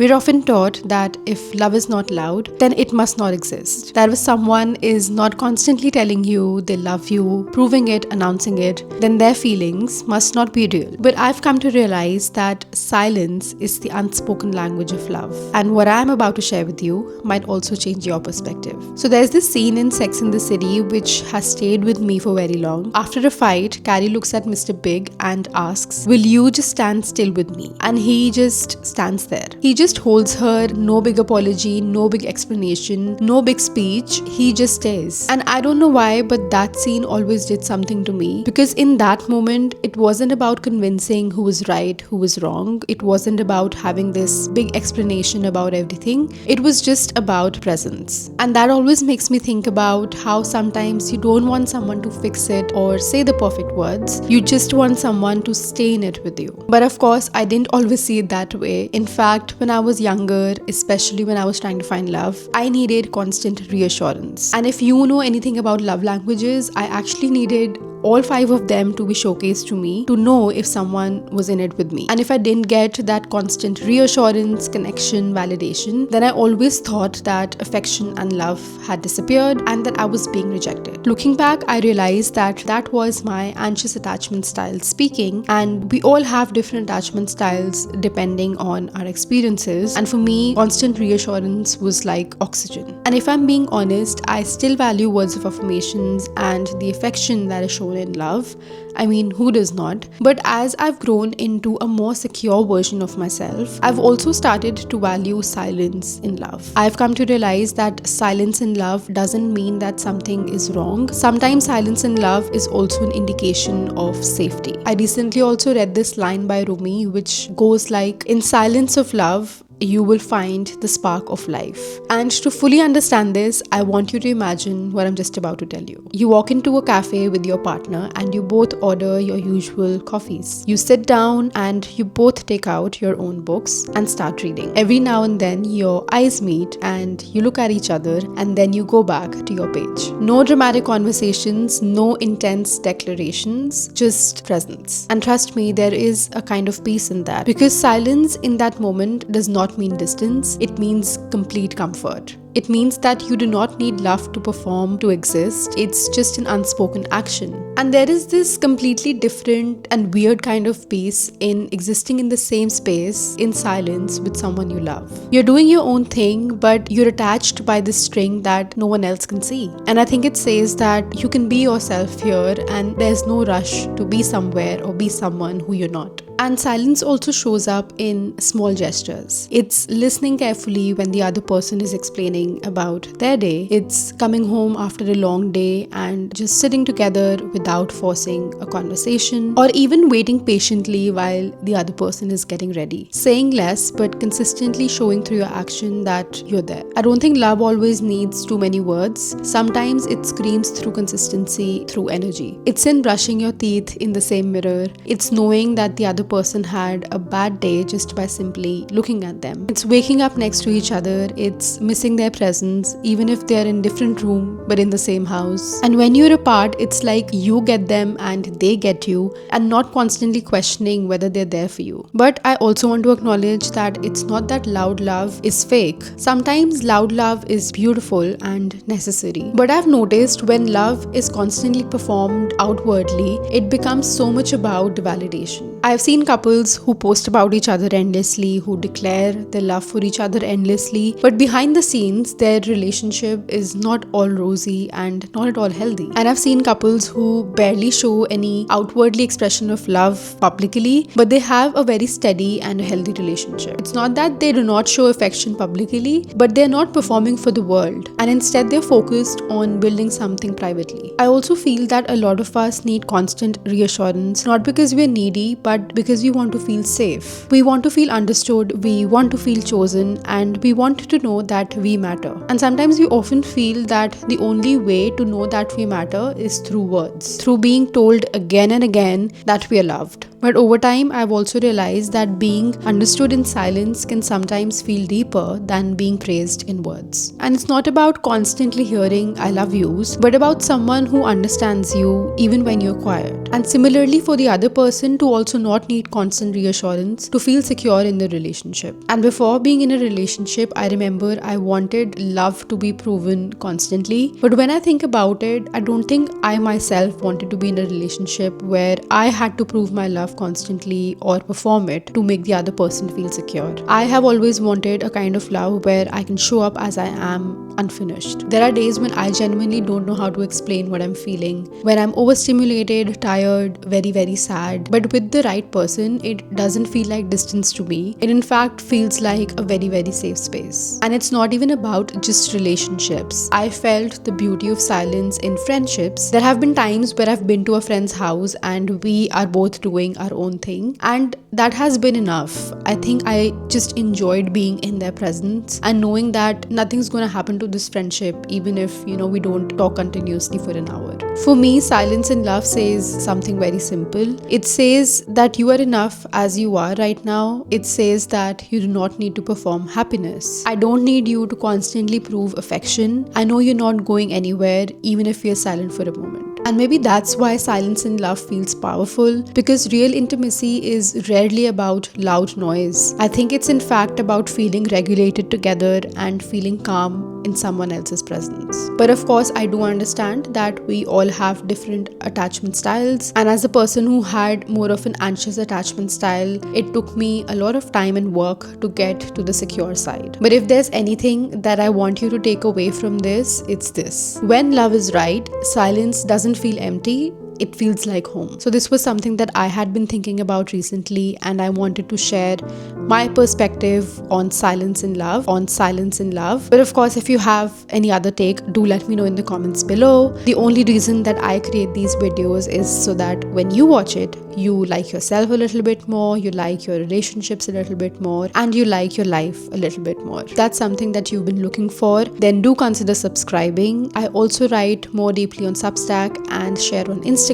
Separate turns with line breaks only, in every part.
We're often taught that if love is not loud, then it must not exist. That if someone is not constantly telling you they love you, proving it, announcing it, then their feelings must not be real. But I've come to realize that silence is the unspoken language of love. And what I'm about to share with you might also change your perspective. So there's this scene in Sex and the City which has stayed with me for very long. After a fight, Carrie looks at Mr. Big and asks, "Will you just stand still with me?" And he just stands there. He just holds her, no big apology, no big explanation, no big speech. He just stays. And I don't know why, but that scene always did something to me. Because in that moment, it wasn't about convincing who was right, who was wrong. It wasn't about having this big explanation about everything. It was just about presence. And that always makes me think about how sometimes you don't want someone to fix it or say the perfect words. You just want someone to stay in it with you. But of course, I didn't always see it that way. In fact, when I was younger, especially when I was trying to find love, I needed constant reassurance. And if you know anything about love languages, I actually needed all 5 of them to be showcased to me to know if someone was in it with me. And if I didn't get that constant reassurance, connection, validation, then I always thought that affection and love had disappeared and that I was being rejected. Looking back, I realized that that was my anxious attachment style speaking, and we all have different attachment styles depending on our experiences. And for me, constant reassurance was like oxygen. And if I'm being honest, I still value words of affirmations and the affection that is shown in love. I mean, who does not? But as I've grown into a more secure version of myself, I've also started to value silence in love. I've come to realize that silence in love doesn't mean that something is wrong. Sometimes silence in love is also an indication of safety. I recently also read this line by Rumi, which goes like, "In silence of love, you will find the spark of life." And to fully understand this, I want you to imagine what I'm just about to tell you. You walk into a cafe with your partner and you both order your usual coffees. You sit down and you both take out your own books and start reading. Every now and then your eyes meet and you look at each other and then you go back to your page. No dramatic conversations, no intense declarations, just presence. And trust me, there is a kind of peace in that, because silence in that moment does not mean distance, it means complete comfort. It means that you do not need love to perform, to exist. It's just an unspoken action. And there is this completely different and weird kind of peace in existing in the same space, in silence, with someone you love. You're doing your own thing, but you're attached by this string that no one else can see. And I think it says that you can be yourself here and there's no rush to be somewhere or be someone who you're not. And silence also shows up in small gestures. It's listening carefully when the other person is explaining about their day. It's coming home after a long day and just sitting together without forcing a conversation, or even waiting patiently while the other person is getting ready. Saying less but consistently showing through your action that you're there. I don't think love always needs too many words. Sometimes it screams through consistency, through energy. It's in brushing your teeth in the same mirror. It's knowing that the other person had a bad day just by simply looking at them. It's waking up next to each other. It's missing their presence even if they're in different room but in the same house. And when you're apart, it's like you get them and they get you, and not constantly questioning whether they're there for you. But I also want to acknowledge that it's not that loud love is fake. Sometimes loud love is beautiful and necessary. But I've noticed when love is constantly performed outwardly, it becomes so much about validation. I've seen couples who post about each other endlessly, who declare their love for each other endlessly, but behind the scenes, their relationship is not all rosy and not at all healthy. And I've seen couples who barely show any outwardly expression of love publicly, but they have a very steady and a healthy relationship. It's not that they do not show affection publicly, but they're not performing for the world, and instead they're focused on building something privately. I also feel that a lot of us need constant reassurance, not because we're needy, but because we want to feel safe. We want to feel understood, we want to feel chosen, and we want to know that we matter. And sometimes we often feel that the only way to know that we matter is through words, through being told again and again that we are loved. But over time, I've also realized that being understood in silence can sometimes feel deeper than being praised in words. And it's not about constantly hearing I love yous, but about someone who understands you even when you're quiet. And similarly, for the other person to also not need constant reassurance to feel secure in the relationship. And before being in a relationship, I remember I wanted love to be proven constantly. But when I think about it, I don't think I myself wanted to be in a relationship where I had to prove my love constantly or perform it to make the other person feel secure. I have always wanted a kind of love where I can show up as I am, unfinished. There are days when I genuinely don't know how to explain what I'm feeling, when I'm overstimulated, tired, very, very sad. But with the right person, it doesn't feel like distance to me. It in fact feels like a very, very safe space. And it's not even about just relationships. I felt the beauty of silence in friendships. There have been times where I've been to a friend's house and we are both doing our own thing, and that has been enough. I think I just enjoyed being in their presence and knowing that nothing's gonna happen to this friendship, even if we don't talk continuously for an hour. For me, silence in love says something very simple. It says that you are enough as you are right now. It says that you do not need to perform happiness. I don't need you to constantly prove affection. I know you're not going anywhere, even if you're silent for a moment. And maybe that's why silence in love feels powerful, because real intimacy is rarely about loud noise. I think it's in fact about feeling regulated together and feeling calm in someone else's presence. But of course, I do understand that we all have different attachment styles. And as a person who had more of an anxious attachment style, it took me a lot of time and work to get to the secure side. But if there's anything that I want you to take away from this, it's this. When love is right, silence doesn't feel empty. It feels like home. So this was something that I had been thinking about recently, and I wanted to share my perspective on silence in love. But of course, if you have any other take, do let me know in the comments below. The only reason that I create these videos is so that when you watch it, you like yourself a little bit more, you like your relationships a little bit more, and you like your life a little bit more. If that's something that you've been looking for, then do consider subscribing. I also write more deeply on Substack and share on Instagram.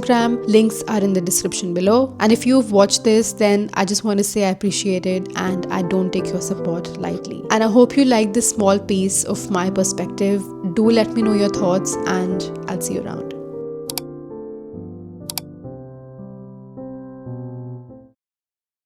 Links are in the description below. And if you've watched this, then I just want to say I appreciate it and I don't take your support lightly. And I hope you like this small piece of my perspective. Do let me know your thoughts and I'll see you around.